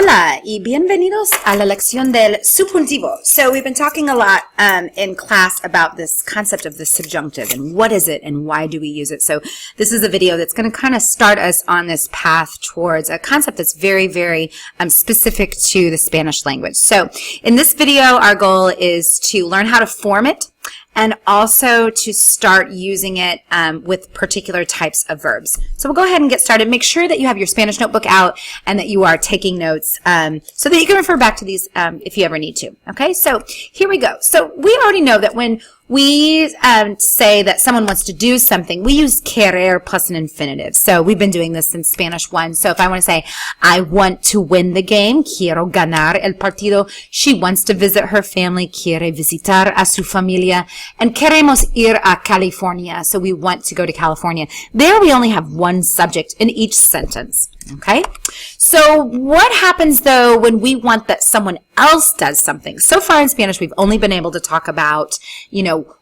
Hola y bienvenidos a la lección del subjuntivo. So we've been talking a lot in class about this concept of the subjunctive and what is it and why do we use it. So this is a video that's going to kind of start us on this path towards a concept that's very, very specific to the Spanish language. So in this video, our goal is to learn how to form it and also to start using it with particular types of verbs. So we'll go ahead and get started. Make sure that you have your Spanish notebook out and that you are taking notes so that you can refer back to these if you ever need to. Okay, so here we go. So we already know that when we say that someone wants to do something, we use querer plus an infinitive. So we've been doing this since Spanish 1. So if I want to say, I want to win the game, quiero ganar el partido. She wants to visit her family, quiere visitar a su familia. And queremos ir a California. So we want to go to California. There we only have one subject in each sentence. Okay? So what happens though when we want that someone else does something? So far in Spanish, we've only been able to talk about,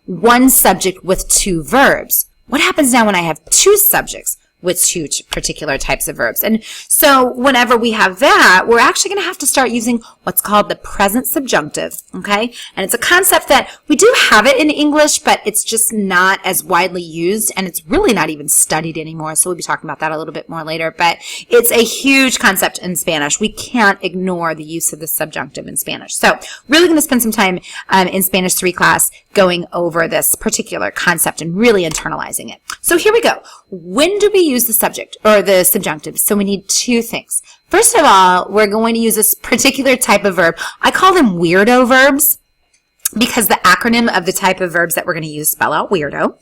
one subject with two verbs. What happens now when I have two subjects with two particular types of verbs? And so whenever we have that, we're actually going to have to start using what's called the present subjunctive, okay? And it's a concept that we do have it in English, but it's just not as widely used, and it's really not even studied anymore, so we'll be talking about that a little bit more later, but it's a huge concept in Spanish. We can't ignore the use of the subjunctive in Spanish. So really going to spend some time in Spanish 3 class going over this particular concept and really internalizing it. So here we go. When do we use the subject or the subjunctive? So we need two things. First of all, we're going to use this particular type of verb. I call them weirdo verbs because the acronym of the type of verbs that we're going to use spell out weirdo.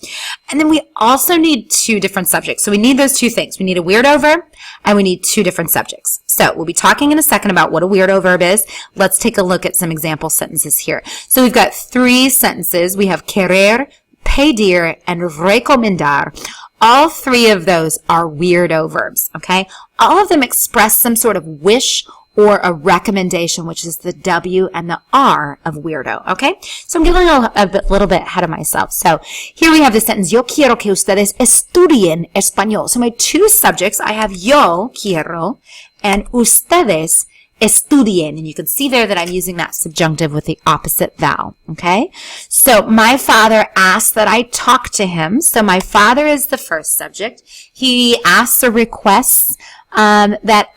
And then we also need two different subjects. So we need those two things. We need a weirdo verb and we need two different subjects. So we'll be talking in a second about what a weirdo verb is. Let's take a look at some example sentences here. So we've got 3 sentences. We have querer, pedir, and recomendar. All 3 of those are weirdo verbs, okay? All of them express some sort of wish or a recommendation, which is the W and the R of weirdo, okay? So I'm getting a little bit ahead of myself. So here we have the sentence, yo quiero que ustedes estudien español. So my 2 subjects, I have yo quiero and ustedes estudien. And you can see there that I'm using that subjunctive with the opposite vowel, okay? So my father asked that I talk to him. So my father is the first subject. He asks or requests that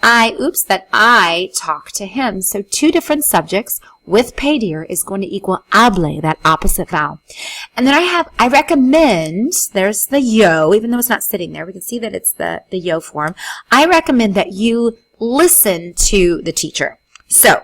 I talk to him. So 2 different subjects with pedir is going to equal hable, that opposite vowel. And then I recommend, there's the yo, even though it's not sitting there, we can see that it's the yo form. I recommend that you listen to the teacher. So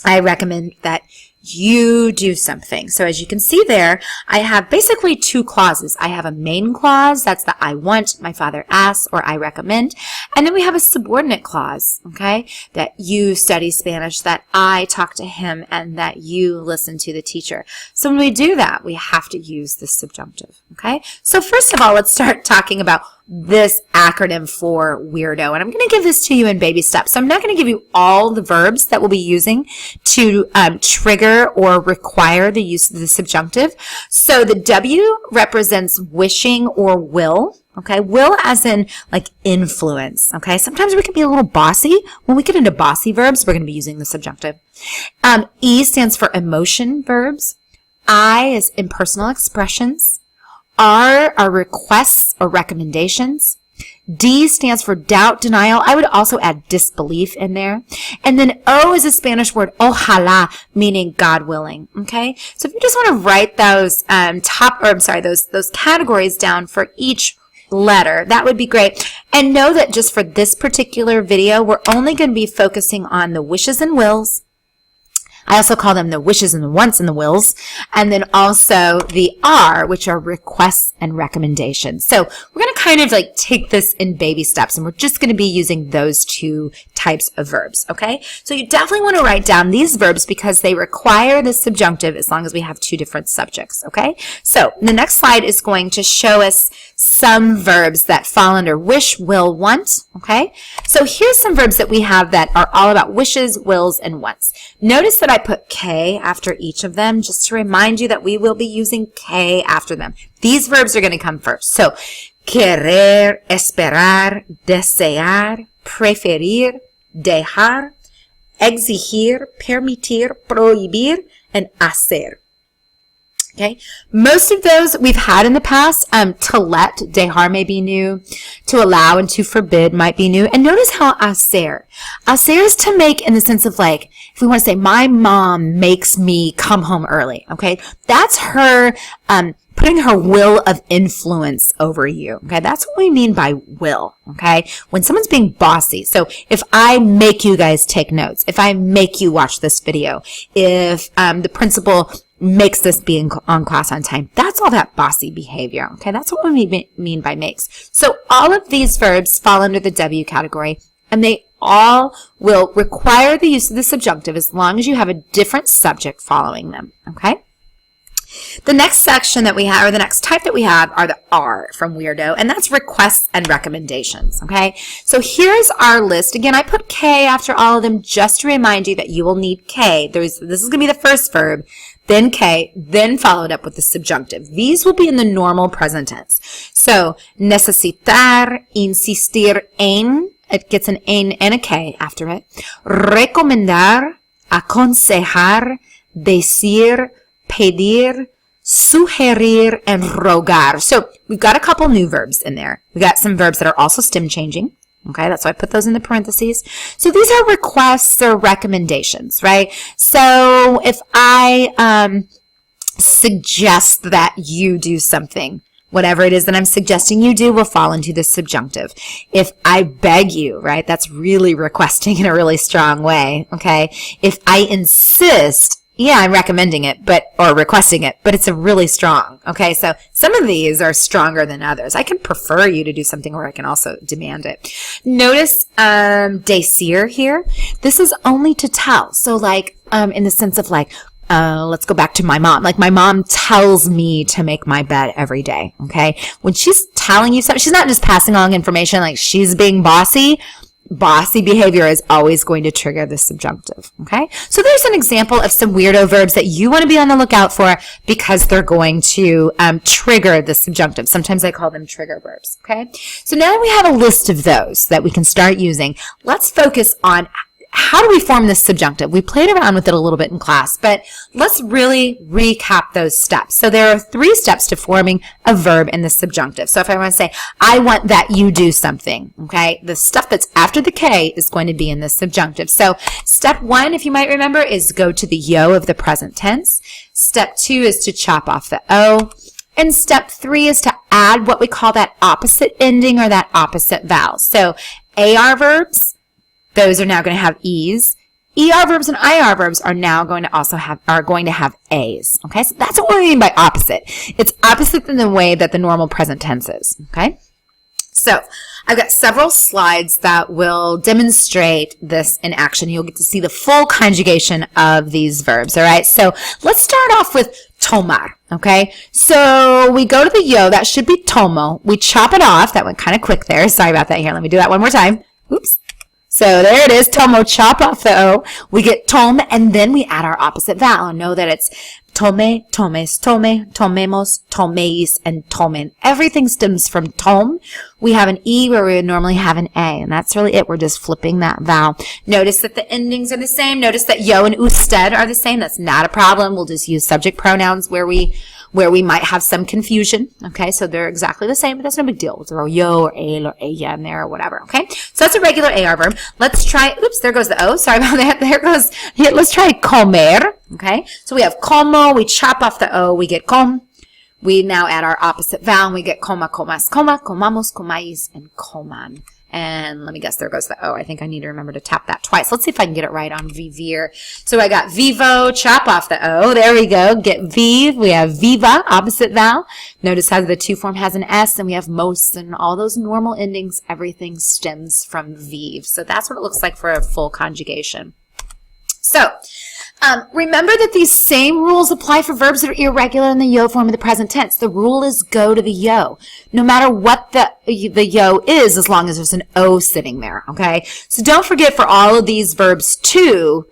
I recommend that you do something. So as you can see there, I have basically 2 clauses. I have a main clause, that's the I want, my father asks, or I recommend. And then we have a subordinate clause, okay, that you study Spanish, that I talk to him, and that you listen to the teacher. So when we do that, we have to use the subjunctive, okay? So first of all, let's start talking about this acronym for weirdo. And I'm going to give this to you in baby steps. So I'm not going to give you all the verbs that we'll be using to trigger or require the use of the subjunctive. So the W represents wishing or will. Okay, will as in like influence. Okay, sometimes we can be a little bossy. When we get into bossy verbs, we're going to be using the subjunctive. E stands for emotion verbs. I is impersonal expressions. R are requests or recommendations. D stands for doubt, denial. I would also add disbelief in there. And then O is a Spanish word, ojalá, meaning God willing. Okay? So if you just want to write those those categories down for each letter, that would be great. And know that just for this particular video, we're only going to be focusing on the wishes and wills. I also call them the wishes and the wants and the wills. And then also the R, which are requests and recommendations. So we're going to kind of like take this in baby steps, and we're just going to be using those 2 types of verbs, okay? So you definitely want to write down these verbs because they require the subjunctive as long as we have 2 different subjects, okay? So the next slide is going to show us some verbs that fall under wish, will, want, okay? So here's some verbs that we have that are all about wishes, wills, and wants. Notice that I put K after each of them just to remind you that we will be using K after them. These verbs are going to come first. So, querer, esperar, desear, preferir, dejar, exigir, permitir, prohibir, and hacer. Okay, most of those we've had in the past. To let, dejar may be new. To allow and to forbid might be new. And notice how hacer. Hacer is to make in the sense of like, if we want to say, my mom makes me come home early. Okay, that's her putting her will of influence over you. Okay, that's what we mean by will. Okay, when someone's being bossy. So if I make you guys take notes, if I make you watch this video, if the principal makes this being on class on time, that's all that bossy behavior. Okay, that's what we mean by makes. So all of these verbs fall under the W category, and they all will require the use of the subjunctive as long as you have a different subject following them. Okay. The next section that we have, or the next type that we have, are the R from weirdo, and that's requests and recommendations, okay? So here's our list. Again, I put K after all of them just to remind you that you will need K. This is going to be the first verb, then K, then followed up with the subjunctive. These will be in the normal present tense. So, necesitar, insistir en, it gets an en and a K after it. Recomendar, aconsejar, decir, pedir, sugerir, and rogar. So we've got a couple new verbs in there. We've got some verbs that are also stem changing. Okay, that's why I put those in the parentheses. So these are requests or recommendations, right? So if I suggest that you do something, whatever it is that I'm suggesting you do will fall into the subjunctive. If I beg you, right, that's really requesting in a really strong way, okay? If I insist, yeah, I'm recommending it, or requesting it, but it's a really strong, okay? So some of these are stronger than others. I can prefer you to do something, or I can also demand it. Notice decir here. This is only to tell. So like in the sense of like, let's go back to my mom. Like my mom tells me to make my bed every day, okay? When she's telling you something, she's not just passing along information like she's being bossy. Bossy behavior is always going to trigger the subjunctive, okay? So there's an example of some weirdo verbs that you want to be on the lookout for because they're going to trigger the subjunctive. Sometimes I call them trigger verbs, okay? So now that we have a list of those that we can start using, let's focus on how do we form this subjunctive? We played around with it a little bit in class, but let's really recap those steps. So there are 3 steps to forming a verb in the subjunctive. So if I want to say, I want that you do something, okay, the stuff that's after the K is going to be in the subjunctive. So step 1, if you might remember, is go to the yo of the present tense. Step 2 is to chop off the O. And step 3 is to add what we call that opposite ending or that opposite vowel. So AR verbs, those are now going to have E's. ER verbs and IR verbs are now going to also have A's. Okay, so that's what we mean by opposite. It's opposite in the way that the normal present tense is. Okay, so I've got several slides that will demonstrate this in action. You'll get to see the full conjugation of these verbs. All right, so let's start off with tomar. Okay, so we go to the yo. That should be tomo. We chop it off. That went kind of quick there. Sorry about that. Here, let me do that one more time. Oops. So there it is, tomo, chop off the O. We get tom, and then we add our opposite vowel. Know that it's tome, tomes, tome, tomemos, tomeis, and tomen. Everything stems from tom. We have an E where we would normally have an A, and that's really it. We're just flipping that vowel. Notice that the endings are the same. Notice that yo and usted are the same. That's not a problem. We'll just use subject pronouns where we might have some confusion. Okay, so they're exactly the same, but that's no big deal. We'll throw yo or el or ella in there or whatever. Okay, so that's a regular AR verb. Let's try, oops, there goes the O. Sorry about that. There goes, yeah, let's try comer. Okay, so we have como, we chop off the O, we get com. We now add our opposite vowel, and we get coma, comas, coma, comamos, comais, and coman. And let me guess, there goes the O. I think I need to remember to tap that twice. Let's see if I can get it right on vivir. So I got vivo, chop off the O. There we go. Get vive. We have viva, opposite vowel. Notice how the 2 form has an S, and we have mos, and all those normal endings. Everything stems from vive. So that's what it looks like for a full conjugation. So remember that these same rules apply for verbs that are irregular in the yo form of the present tense. The rule is go to the yo, no matter what the yo is, as long as there's an O sitting there, okay? So don't forget for all of these verbs too,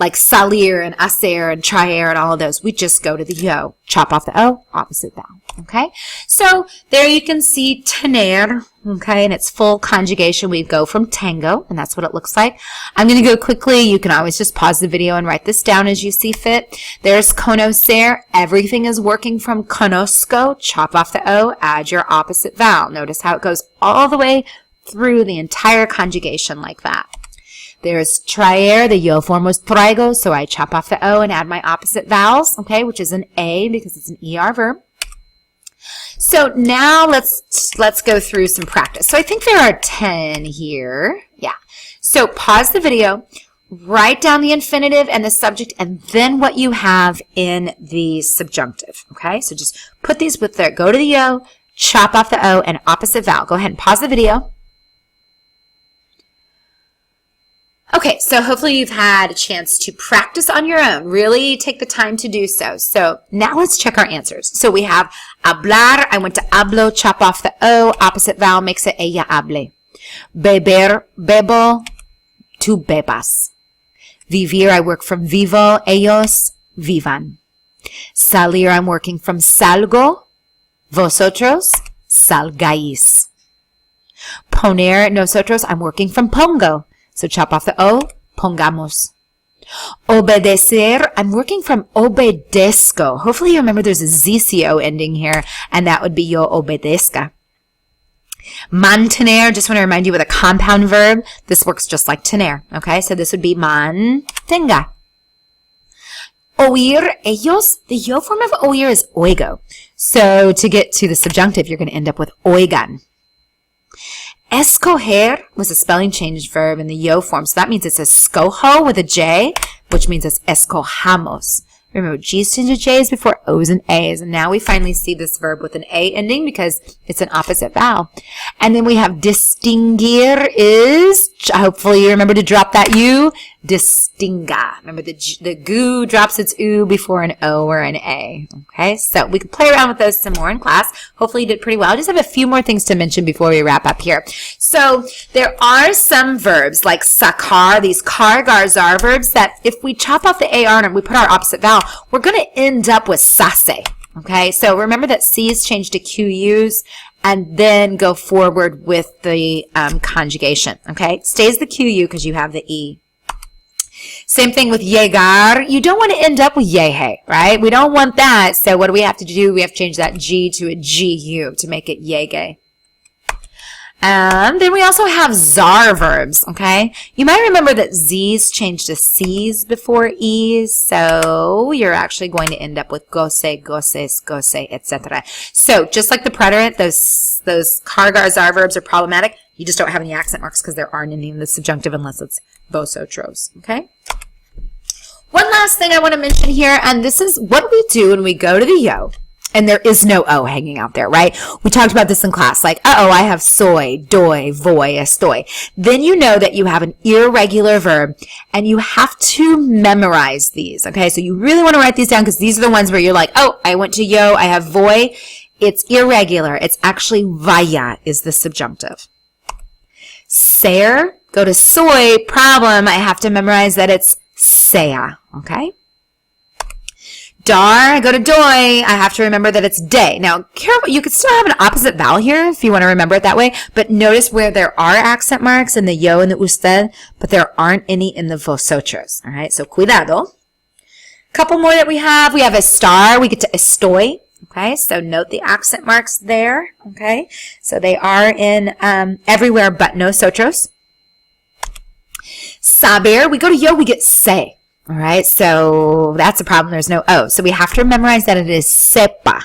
like salir and hacer and traer and all of those, we just go to the yo, chop off the o, opposite vowel. Okay, so there you can see tener, okay, in its full conjugation. We go from tango, and that's what it looks like. I'm going to go quickly. You can always just pause the video and write this down as you see fit. There's conocer. Everything is working from conozco. Chop off the o, add your opposite vowel. Notice how it goes all the way through the entire conjugation like that. There's traer, the yo form was traigo, so I chop off the o and add my opposite vowels, okay, which is an a because it's an ER verb. So now let's go through some practice. So I think there are 10 here. Yeah. So pause the video, write down the infinitive and the subject, and then what you have in the subjunctive. Okay. So just put these with there. Go to the yo, chop off the o, and opposite vowel. Go ahead and pause the video. Okay, so hopefully you've had a chance to practice on your own. Really take the time to do so. So now let's check our answers. So we have hablar. I went to hablo, chop off the o, opposite vowel makes it ella hable. Beber, bebo, tú bebas. Vivir, I work from vivo, ellos vivan. Salir, I'm working from salgo, vosotros salgáis. Poner, nosotros, I'm working from pongo. So chop off the o, pongamos. Obedecer, I'm working from obedezco. Hopefully you remember there's a ZCO ending here, and that would be yo obedezca. Mantener, just want to remind you with a compound verb, this works just like tener, okay? So this would be mantenga. Oír, ellos, the yo form of oír is oigo. So to get to the subjunctive, you're going to end up with oigan. Escoger was a spelling change verb in the yo form. So that means it's escojo with a J, which means it's escojamos. Remember, G's tend to J's before O's and A's. And now we finally see this verb with an A ending because it's an opposite vowel. And then we have distinguir is, hopefully you remember to drop that U, distinga. Remember the gu drops its U before an O or an A. Okay, so we can play around with those some more in class. Hopefully you did pretty well. I just have a few more things to mention before we wrap up here. So there are some verbs like sakar, these kar, gar, zar verbs that if we chop off the AR and we put our opposite vowel, we're going to end up with sase. Okay, so remember that C's change to QUs and then go forward with the conjugation. Okay, stays the QU because you have the E. Same thing with llegar. You don't want to end up with yehe, right? We don't want that. So what do we have to do? We have to change that G to a GU to make it yege. Then we also have zar verbs, okay? You might remember that Z's changed to C's before E's, so you're actually going to end up with goce, goces, goce, etc. So just like the preterite, those cargar zar verbs are problematic. You just don't have any accent marks because there aren't any in the subjunctive unless it's vosotros, okay? One last thing I want to mention here, and this is what we do when we go to the yo. And there is no O hanging out there, right? We talked about this in class, like, I have soy, doy, voy, estoy. Then you know that you have an irregular verb, and you have to memorize these, okay? So you really want to write these down because these are the ones where you're like, I went to yo, I have voy. It's irregular. It's actually vaya is the subjunctive. Ser, go to soy, problem, I have to memorize that it's sea, okay? Dar, I go to doy, I have to remember that it's day. Now, careful, you could still have an opposite vowel here if you want to remember it that way, but notice where there are accent marks in the yo and the usted, but there aren't any in the vosotros, all right? So, cuidado. Couple more that we have estar, we get to estoy, okay? So, note the accent marks there, okay? So, they are in everywhere but nosotros. Saber, we go to yo, we get se. All right, so that's a problem. There's no O. So we have to memorize that it is sepa.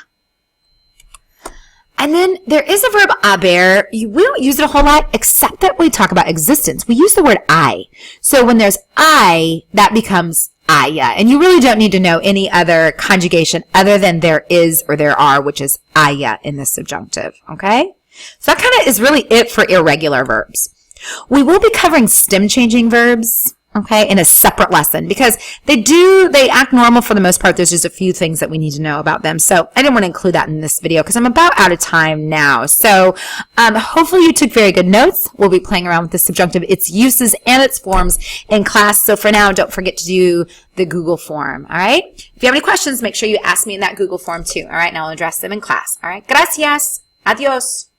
And then there is a verb haber. We don't use it a whole lot, except that we talk about existence. We use the word I. So when there's I, that becomes aya. And you really don't need to know any other conjugation other than there is or there are, which is aya in the subjunctive. Okay? So that kind of is really it for irregular verbs. We will be covering stem changing verbs. okay, in a separate lesson, because they act normal for the most part. There's just a few things that we need to know about them. So I didn't want to include that in this video because I'm about out of time now. So hopefully you took very good notes. We'll be playing around with the subjunctive, its uses and its forms in class. So for now, don't forget to do the Google form, all right? If you have any questions, make sure you ask me in that Google form too, all right? And I'll address them in class, all right? Gracias. Adios.